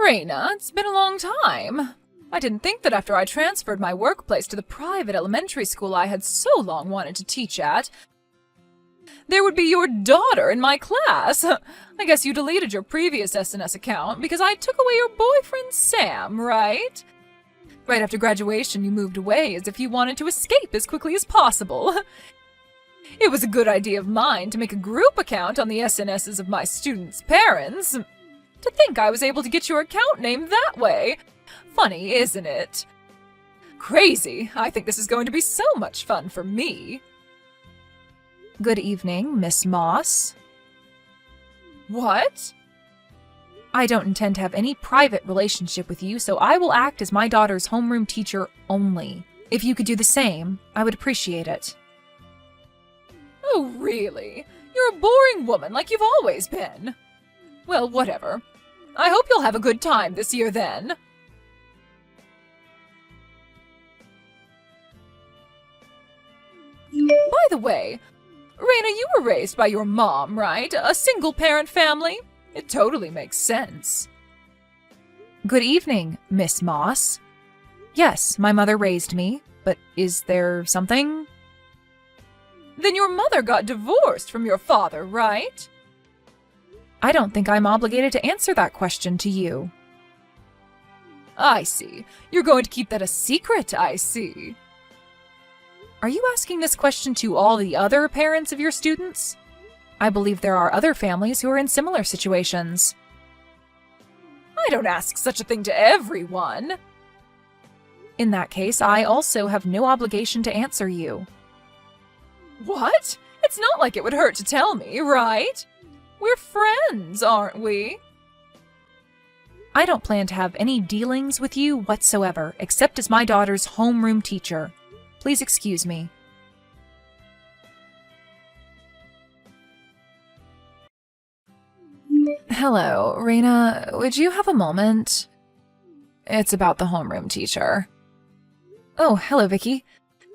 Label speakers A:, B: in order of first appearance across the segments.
A: Raina, it's been a long time. I didn't think that after I transferred my workplace to the private elementary school I had so long wanted to teach at, there would be your daughter in my class. I guess you deleted your previous SNS account because I took away your boyfriend Sam, right? Right after graduation, you moved away as if you wanted to escape as quickly as possible. It was a good idea of mine to make a group account on the SNSs of my students' parents. To think I was able to get your account name that way. Funny, isn't it? Crazy. I think this is going to be so much fun for me. Good evening, Miss Moss. What? I don't intend to have any private relationship with you, so I will act as my daughter's homeroom teacher only. If you could do the same, I would appreciate it. Oh, really? You're a boring woman like you've always been. Well, whatever. I hope you'll have a good time this year then. By the way, Raina, you were raised by your mom, right? A single-parent family? It totally makes sense. Good evening, Miss Moss. Yes, my mother raised me, but is there something? Then your mother got divorced from your father, right? I don't think I'm obligated to answer that question to you. I see. You're going to keep that a secret, I see. Are you asking this question to all the other parents of your students? I believe there are other families who are in similar situations. I don't ask such a thing to everyone. In that case, I also have no obligation to answer you. What? It's not like it would hurt to tell me, right? We're friends, aren't we? I don't plan to have any dealings with you whatsoever, except as my daughter's homeroom teacher. Please excuse me. Hello, Raina. Would you have a moment? It's about the homeroom teacher. Oh, hello, Vicky.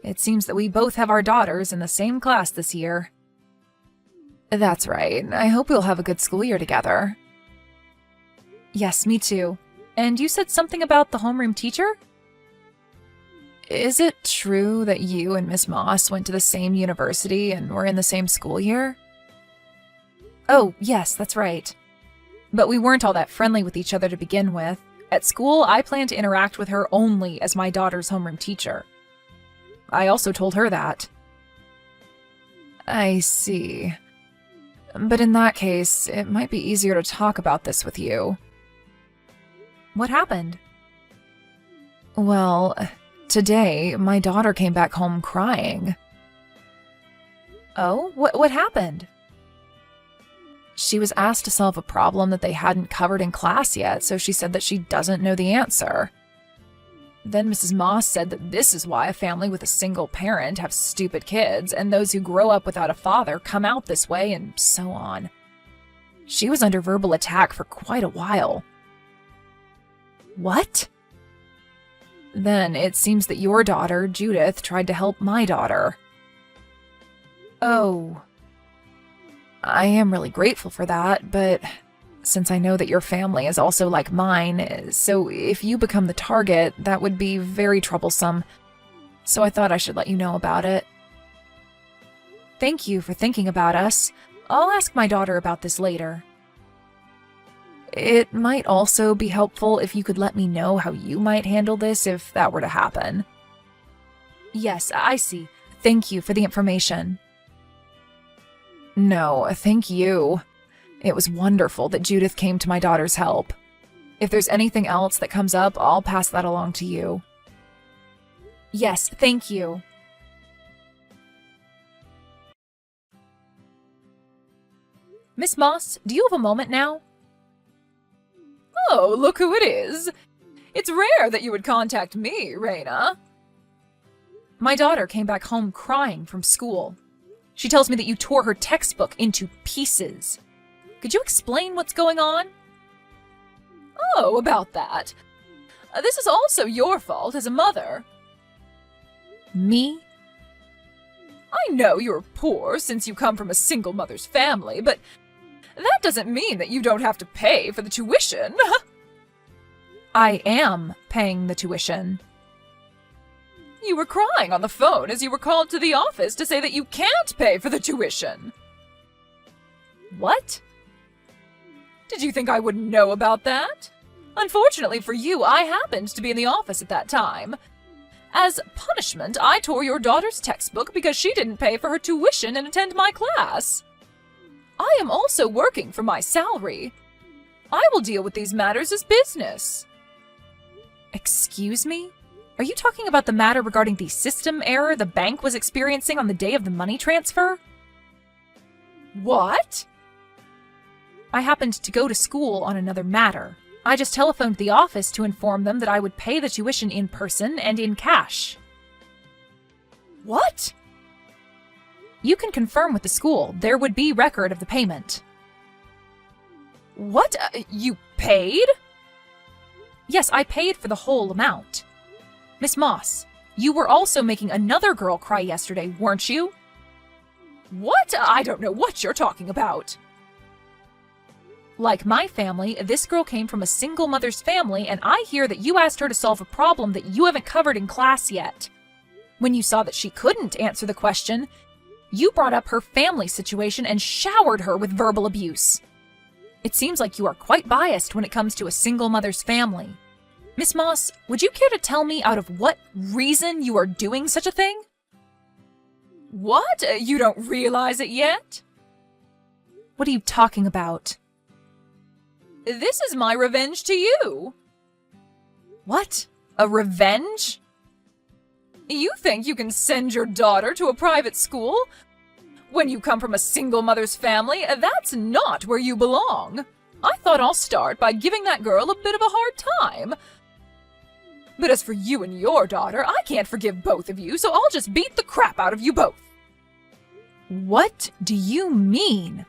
A: It seems that we both have our daughters in the same class this year. That's right. I hope we'll have a good school year together. Yes, me too. And you said something about the homeroom teacher? Is it true that you and Miss Moss went to the same university and were in the same school year? Oh, yes, that's right. But we weren't all that friendly with each other to begin with. At school, I plan to interact with her only as my daughter's homeroom teacher. I also told her that. I see. But in that case, it might be easier to talk about this with you. What happened? Well, today, my daughter came back home crying. Oh? What happened? She was asked to solve a problem that they hadn't covered in class yet, so she said that she doesn't know the answer. Then Mrs. Moss said that this is why a family with a single parent have stupid kids, and those who grow up without a father come out this way, and so on. She was under verbal attack for quite a while. What? Then it seems that your daughter, Judith, tried to help my daughter. Oh. I am really grateful for that, but since I know that your family is also like mine, so if you become the target, that would be very troublesome. So I thought I should let you know about it. Thank you for thinking about us. I'll ask my daughter about this later. It might also be helpful if you could let me know how you might handle this if that were to happen. Yes, I see. Thank you for the information. No, thank you. It was wonderful that Judith came to my daughter's help. If there's anything else that comes up, I'll pass that along to you. Yes, thank you. Miss Moss, do you have a moment now? Oh, look who it is. It's rare that you would contact me, Raina. My daughter came back home crying from school. She tells me that you tore her textbook into pieces. Could you explain what's going on? Oh, about that. This is also your fault as a mother. Me? I know you're poor since you come from a single mother's family, but that doesn't mean that you don't have to pay for the tuition. I am paying the tuition. You were crying on the phone as you were called to the office to say that you can't pay for the tuition. What? Did you think I wouldn't know about that? Unfortunately for you, I happened to be in the office at that time. As punishment, I tore your daughter's textbook because she didn't pay for her tuition and attend my class. I am also working for my salary. I will deal with these matters as business. Excuse me? Are you talking about the matter regarding the system error the bank was experiencing on the day of the money transfer? What? I happened to go to school on another matter. I just telephoned the office to inform them that I would pay the tuition in person and in cash. What? You can confirm with the school. There would be record of the payment. What? You paid? Yes, I paid for the whole amount. Miss Moss, you were also making another girl cry yesterday, weren't you? What? I don't know what you're talking about. Like my family, this girl came from a single mother's family, and I hear that you asked her to solve a problem that you haven't covered in class yet. When you saw that she couldn't answer the question, you brought up her family situation and showered her with verbal abuse. It seems like you are quite biased when it comes to a single mother's family. Miss Moss, would you care to tell me out of what reason you are doing such a thing? What? You don't realize it yet? What are you talking about? This is my revenge to you. What? A revenge? You think you can send your daughter to a private school? When you come from a single mother's family, that's not where you belong. I thought I'll start by giving that girl a bit of a hard time. But as for you and your daughter, I can't forgive both of you, so I'll just beat the crap out of you both. What do you mean?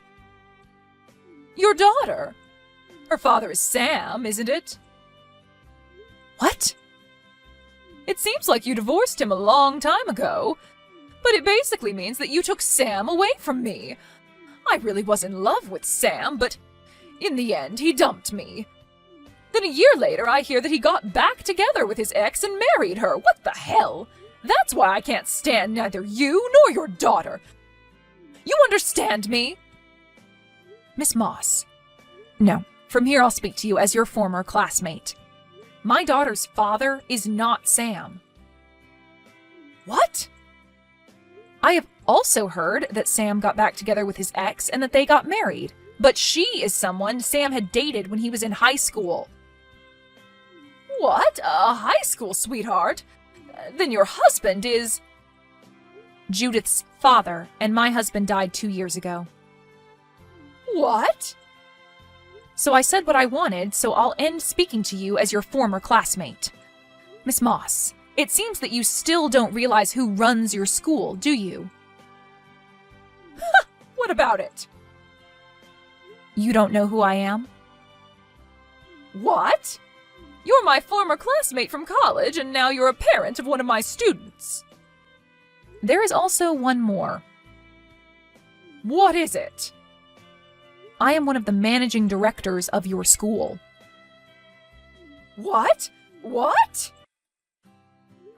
A: Your daughter. Her father is Sam, isn't it? What? It seems like you divorced him a long time ago, but it basically means that you took Sam away from me. I really was in love with Sam, but in the end, he dumped me. Then a year later, I hear that he got back together with his ex and married her. What the hell? That's why I can't stand neither you nor your daughter. You understand me? Miss Moss. No, from here I'll speak to you as your former classmate. My daughter's father is not Sam. What? I have also heard that Sam got back together with his ex and that they got married, but she is someone Sam had dated when he was in high school. What? A high school sweetheart? Then your husband is... Judith's father, and my husband died 2 years ago. What? So I said what I wanted, so I'll end speaking to you as your former classmate. Miss Moss, it seems that you still don't realize who runs your school, do you? What about it? You don't know who I am? What? You're my former classmate from college, and now you're a parent of one of my students. There is also one more. What is it? I am one of the managing directors of your school. What? What?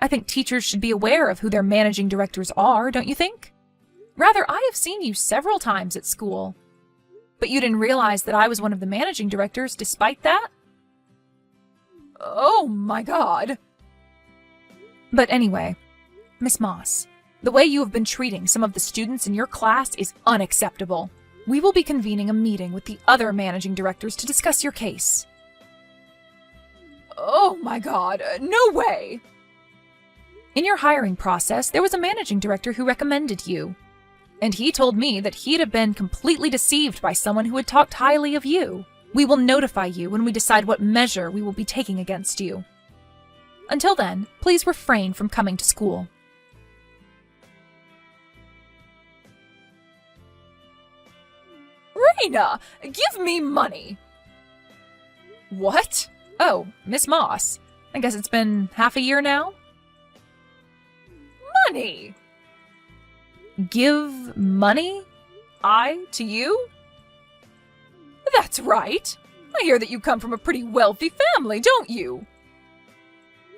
A: I think teachers should be aware of who their managing directors are, don't you think? Rather, I have seen you several times at school. But you didn't realize that I was one of the managing directors despite that? Oh my God. But anyway, Miss Moss, the way you have been treating some of the students in your class is unacceptable. We will be convening a meeting with the other managing directors to discuss your case. Oh my God, no way! In your hiring process, there was a managing director who recommended you. And he told me that he'd have been completely deceived by someone who had talked highly of you. We will notify you when we decide what measure we will be taking against you. Until then, please refrain from coming to school. Raina, give me money! What? Oh, Miss Moss. I guess it's been half a year now? Money! Give money? I to you? That's right. I hear that you come from a pretty wealthy family, don't you?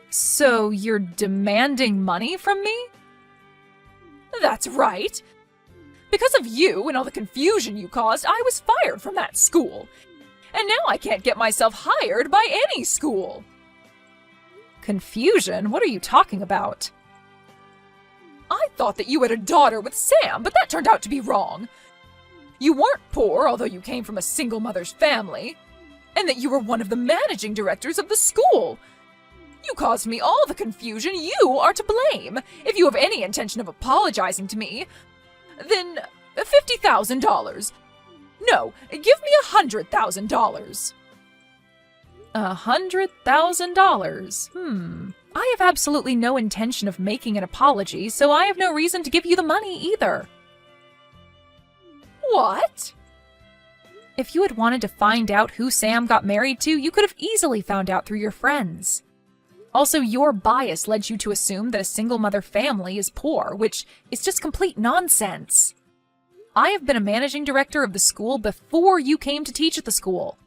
A: So you're demanding money from me? That's right. Because of you and all the confusion you caused, I was fired from that school. And now I can't get myself hired by any school. Confusion? What are you talking about? I thought that you had a daughter with Sam, but that turned out to be wrong. You weren't poor, although you came from a single mother's family, and that you were one of the managing directors of the school. You caused me all the confusion. You are to blame. If you have any intention of apologizing to me, then $50,000. No, give me $100,000. $100,000? I have absolutely no intention of making an apology, so I have no reason to give you the money either. What? If you had wanted to find out who Sam got married to, you could have easily found out through your friends. Also, your bias led you to assume that a single-mother family is poor, which is just complete nonsense. I have been a managing director of the school before you came to teach at the school.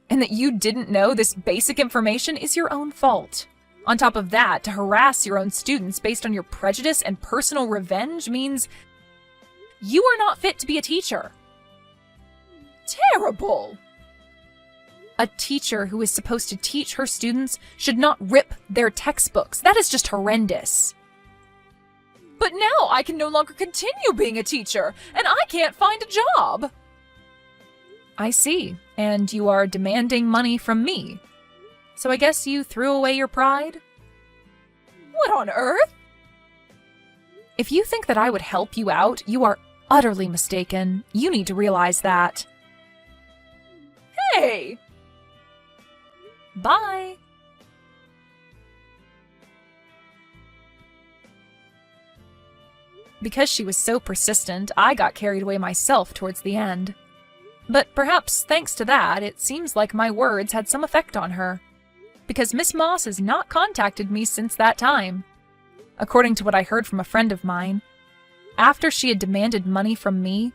A: And that you didn't know this basic information is your own fault. On top of that, to harass your own students based on your prejudice and personal revenge means you are not fit to be a teacher. Terrible! A teacher who is supposed to teach her students should not rip their textbooks. That is just horrendous. But now I can no longer continue being a teacher, and I can't find a job. I see, and you are demanding money from me. So I guess you threw away your pride? What on earth? If you think that I would help you out, you are utterly mistaken. You need to realize that. Hey! Bye! Because she was so persistent, I got carried away myself towards the end. But perhaps thanks to that, it seems like my words had some effect on her. Because Miss Moss has not contacted me since that time. According to what I heard from a friend of mine, after she had demanded money from me,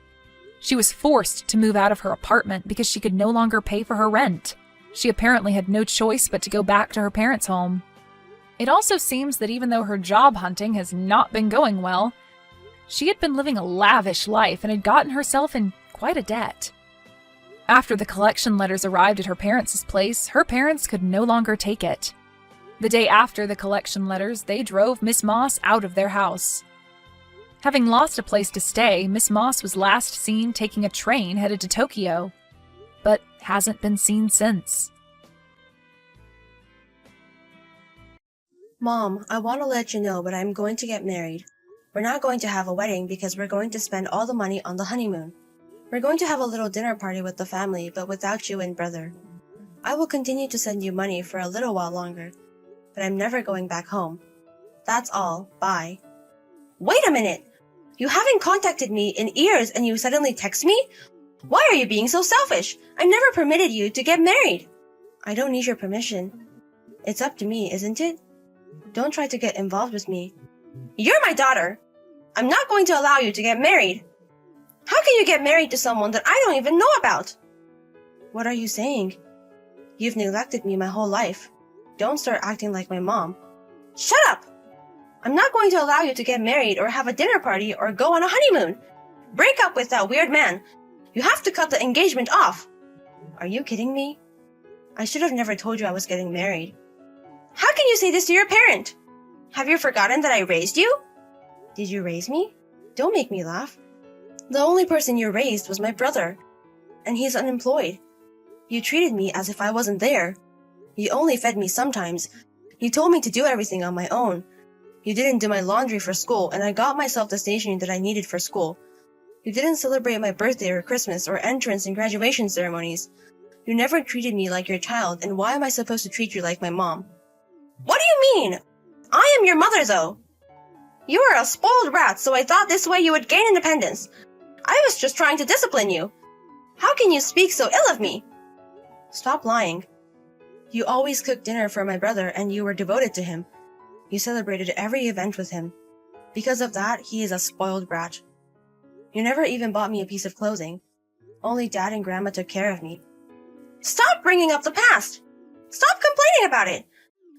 A: she was forced to move out of her apartment because she could no longer pay for her rent. She apparently had no choice but to go back to her parents' home. It also seems that even though her job hunting has not been going well, she had been living a lavish life and had gotten herself in quite a debt. After the collection letters arrived at her parents' place, her parents could no longer take it. The day after the collection letters, they drove Miss Moss out of their house. Having lost a place to stay, Miss Moss was last seen taking a train headed to Tokyo, but hasn't been seen since.
B: Mom, I want to let you know, but I'm going to get married. We're not going to have a wedding because we're going to spend all the money on the honeymoon. We're going to have a little dinner party with the family, but without you and brother. I will continue to send you money for a little while longer, but I'm never going back home. That's all. Bye. Wait a minute! You haven't contacted me in years and you suddenly text me? Why are you being so selfish? I never permitted you to get married. I don't need your permission. It's up to me, isn't it? Don't try to get involved with me. You're my daughter. I'm not going to allow you to get married. How can you get married to someone that I don't even know about? What are you saying? You've neglected me my whole life. Don't start acting like my mom. Shut up! I'm not going to allow you to get married or have a dinner party or go on a honeymoon. Break up with that weird man. You have to cut the engagement off. Are you kidding me? I should have never told you I was getting married. How can you say this to your parent? Have you forgotten that I raised you? Did you raise me? Don't make me laugh. The only person you raised was my brother, and he's unemployed. You treated me as if I wasn't there. You only fed me sometimes. You told me to do everything on my own. You didn't do my laundry for school, and I got myself the stationery that I needed for school. You didn't celebrate my birthday or Christmas or entrance and graduation ceremonies. You never treated me like your child, and why am I supposed to treat you like my mom? What do you mean? I am your mother, though. You are a spoiled rat, so I thought this way you would gain independence. I was just trying to discipline you. How can you speak so ill of me? Stop lying. You always cooked dinner for my brother, and you were devoted to him. You celebrated every event with him. Because of that, he is a spoiled brat. You never even bought me a piece of clothing. Only Dad and Grandma took care of me. Stop bringing up the past! Stop complaining about it!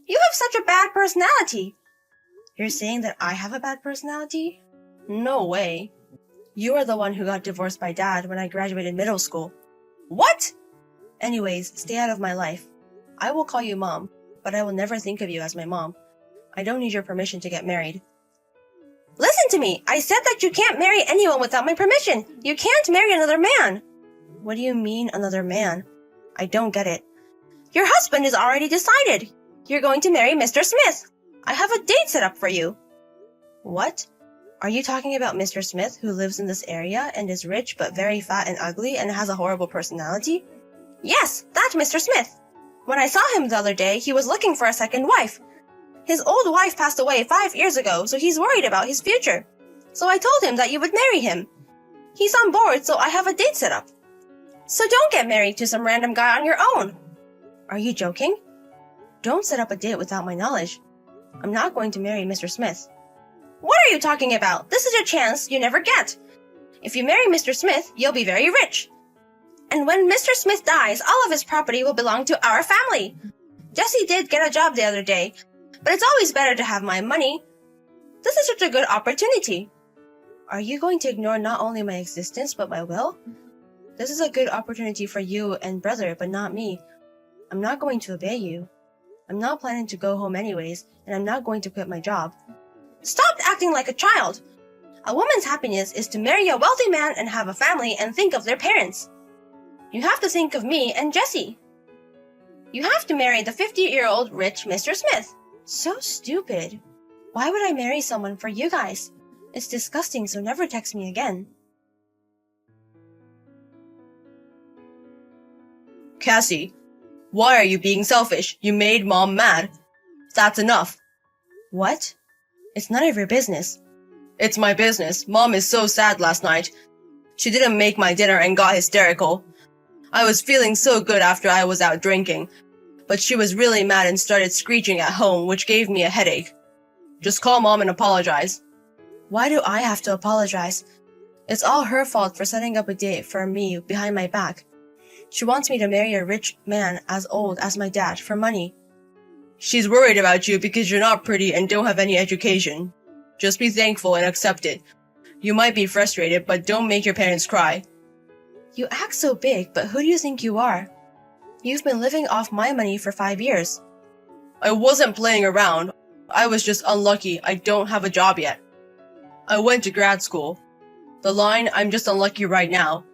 B: You have such a bad personality! You're saying that I have a bad personality? No way. You are the one who got divorced by Dad when I graduated middle school. What? Anyways, stay out of my life. I will call you Mom, but I will never think of you as my mom. I don't need your permission to get married. Listen to me! I said that you can't marry anyone without my permission! You can't marry another man! What do you mean, another man? I don't get it. Your husband is already decided! You're going to marry Mr. Smith! I have a date set up for you! What? Are you talking about Mr. Smith, who lives in this area and is rich but very fat and ugly and has a horrible personality? Yes, that Mr. Smith! When I saw him the other day, he was looking for a second wife. His old wife passed away 5 years ago, so he's worried about his future. So I told him that you would marry him. He's on board, so I have a date set up. So don't get married to some random guy on your own. Are you joking? Don't set up a date without my knowledge. I'm not going to marry Mr. Smith. What are you talking about? This is a chance you never get. If you marry Mr. Smith, you'll be very rich. And when Mr. Smith dies, all of his property will belong to our family. Jesse did get a job the other day, but it's always better to have my money. This is such a good opportunity. Are you going to ignore not only my existence, but my will? This is a good opportunity for you and brother, but not me. I'm not going to obey you. I'm not planning to go home anyways, and I'm not going to quit my job. Stop acting like a child! A woman's happiness is to marry a wealthy man and have a family and think of their parents. You have to think of me and Jesse. You have to marry the 50-year-old rich Mr. Smith. So stupid. Why would I marry someone for you guys? It's disgusting, so never text me again.
C: Cassie, why are you being selfish? You made Mom mad. That's enough.
B: What? It's none of your business.
C: It's my business. Mom is so sad last night. She didn't make my dinner and got hysterical. I was feeling so good after I was out drinking, but she was really mad and started screeching at home, which gave me a headache. Just call Mom and apologize.
B: Why do I have to apologize? It's all her fault for setting up a date for me behind my back. She wants me to marry a rich man as old as my dad for money.
C: She's worried about you because you're not pretty and don't have any education. Just be thankful and accept it. You might be frustrated, but don't make your parents cry.
B: You act so big, but who do you think you are? You've been living off my money for 5 years.
C: I wasn't playing around. I was just unlucky. I don't have a job yet. I went to grad school. The line, I'm just unlucky right now.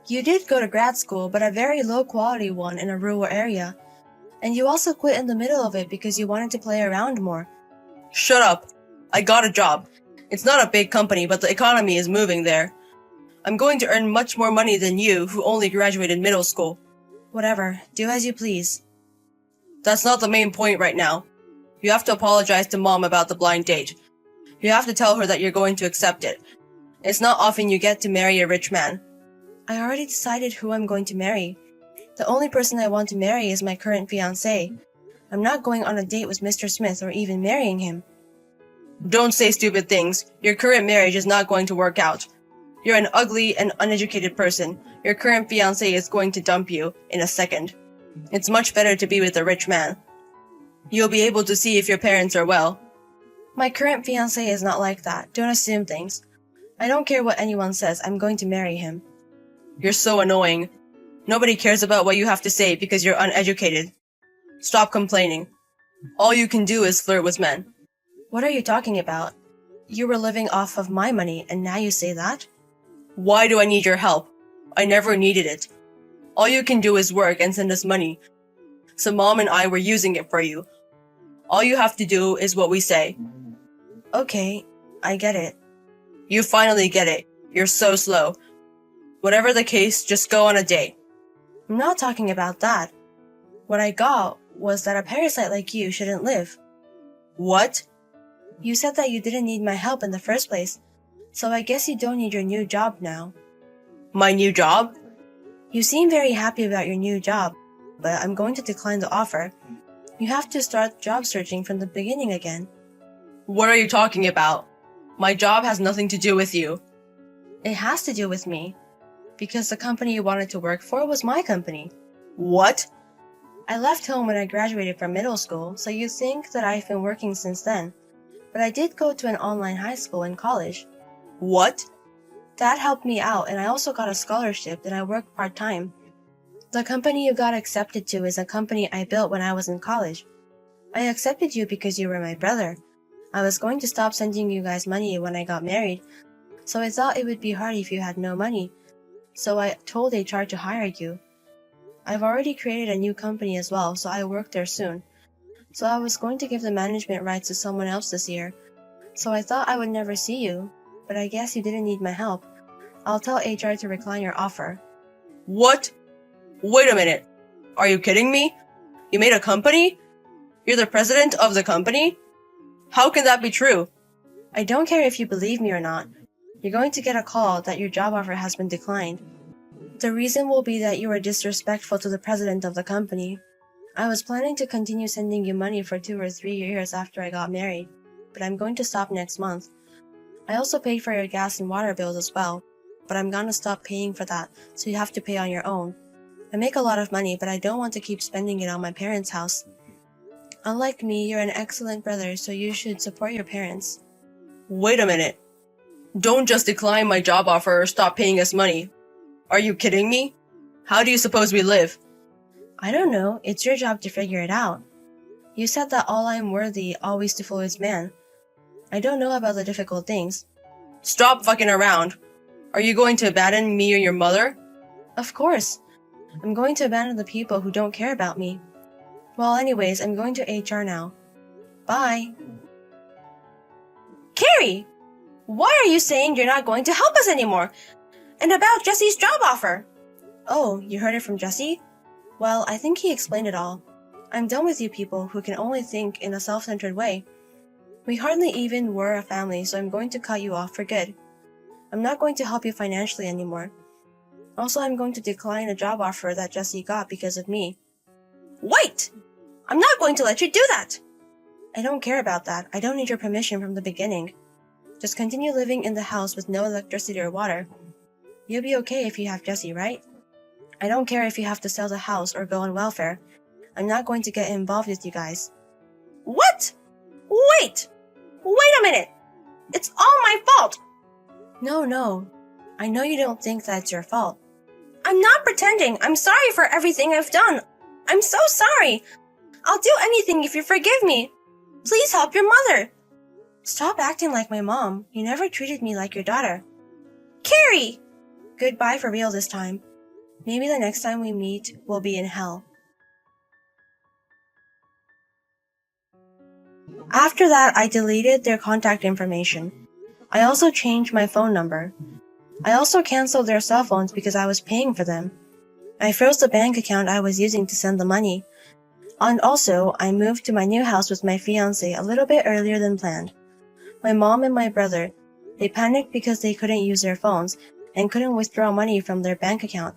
B: You did go to grad school, but a very low-quality one in a rural area. And you also quit in the middle of it because you wanted to play around more.
C: Shut up. I got a job. It's not a big company, but the economy is moving there. I'm going to earn much more money than you, who only graduated middle school.
B: Whatever. Do as you please.
C: That's not the main point right now. You have to apologize to Mom about the blind date. You have to tell her that you're going to accept it. It's not often you get to marry a rich man.
B: I already decided who I'm going to marry. The only person I want to marry is my current fiancé. I'm not going on a date with Mr. Smith or even marrying him.
C: Don't say stupid things. Your current marriage is not going to work out. You're an ugly and uneducated person. Your current fiancé is going to dump you in a second. It's much better to be with a rich man. You'll be able to see if your parents are well.
B: My current fiancé is not like that. Don't assume things. I don't care what anyone says. I'm going to marry him.
C: You're so annoying. Nobody cares about what you have to say because you're uneducated. Stop complaining. All you can do is flirt with men.
B: What are you talking about? You were living off of my money, and now you say that?
C: Why do I need your help? I never needed it. All you can do is work and send us money. So Mom and I were using it for you. All you have to do is what we say.
B: Okay, I get it.
C: You finally get it. You're so slow. Whatever the case, just go on a date.
B: I'm not talking about that. What I got was that a parasite like you shouldn't live.
C: What?
B: You said that you didn't need my help in the first place, so I guess you don't need your new job now.
C: My new job?
B: You seem very happy about your new job, but I'm going to decline the offer. You have to start job searching from the beginning again.
C: What are you talking about? My job has nothing to do with you.
B: It has to do with me, because the company you wanted to work for was my company.
C: What?
B: I left home when I graduated from middle school, so you'd think that I've been working since then. But I did go to an online high school and college.
C: What?
B: Dad helped me out, and I also got a scholarship and I worked part-time. The company you got accepted to is a company I built when I was in college. I accepted you because you were my brother. I was going to stop sending you guys money when I got married, so I thought it would be hard if you had no money. So I told HR to hire you. I've already created a new company as well, so I work there soon. So I was going to give the management rights to someone else this year. So I thought I would never see you, but I guess you didn't need my help. I'll tell HR to decline your offer.
C: What? Wait a minute. Are you kidding me? You made a company? You're the president of the company? How can that be true?
B: I don't care if you believe me or not. You're going to get a call that your job offer has been declined. The reason will be that you were disrespectful to the president of the company. I was planning to continue sending you money for 2 or 3 years after I got married, but I'm going to stop next month. I also paid for your gas and water bills as well, but I'm gonna stop paying for that, so you have to pay on your own. I make a lot of money, but I don't want to keep spending it on my parents' house. Unlike me, you're an excellent brother, so you should support your parents.
C: Wait a minute. Don't just decline my job offer or stop paying us money. Are you kidding me? How do you suppose we live?
B: I don't know, it's your job to figure it out. You said that all I'm worthy always to fool is man. I don't know about the difficult things.
C: Stop fucking around. Are you going to abandon me or your mother?
B: Of course. I'm going to abandon the people who don't care about me. Well, anyways, I'm going to HR now. Bye. Carrie! Why are you saying you're not going to help us anymore? And about Jesse's job offer? Oh, you heard it from Jesse? Well, I think he explained it all. I'm done with you people who can only think in a self-centered way. We hardly even were a family, so I'm going to cut you off for good. I'm not going to help you financially anymore. Also, I'm going to decline a job offer that Jesse got because of me. Wait! I'm not going to let you do that! I don't care about that. I don't need your permission from the beginning. Just continue living in the house with no electricity or water. You'll be okay if you have Jesse, right? I don't care if you have to sell the house or go on welfare. I'm not going to get involved with you guys. What? Wait! Wait a minute! It's all my fault! No. I know you don't think that's your fault. I'm not pretending. I'm sorry for everything I've done. I'm so sorry. I'll do anything if you forgive me. Please help your mother. Stop acting like my mom. You never treated me like your daughter. Carrie! Goodbye for real this time. Maybe the next time we meet, we'll be in hell. After that, I deleted their contact information. I also changed my phone number. I also canceled their cell phones because I was paying for them. I froze the bank account I was using to send the money. And also, I moved to my new house with my fiancé a little bit earlier than planned. My mom and my brother, they panicked because they couldn't use their phones and couldn't withdraw money from their bank account.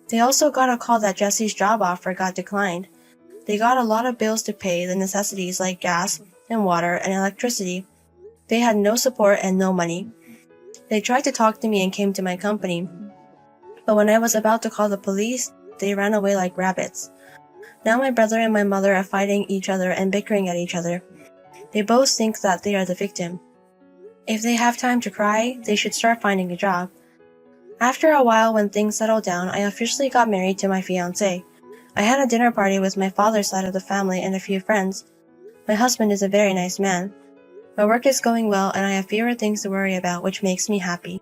B: They also got a call that Jesse's job offer got declined. They got a lot of bills to pay, the necessities like gas and water and electricity. They had no support and no money. They tried to talk to me and came to my company. But when I was about to call the police, they ran away like rabbits. Now my brother and my mother are fighting each other and bickering at each other. They both think that they are the victim. If they have time to cry, they should start finding a job. After a while, when things settled down, I officially got married to my fiancé. I had a dinner party with my father's side of the family and a few friends. My husband is a very nice man. My work is going well and I have fewer things to worry about, which makes me happy.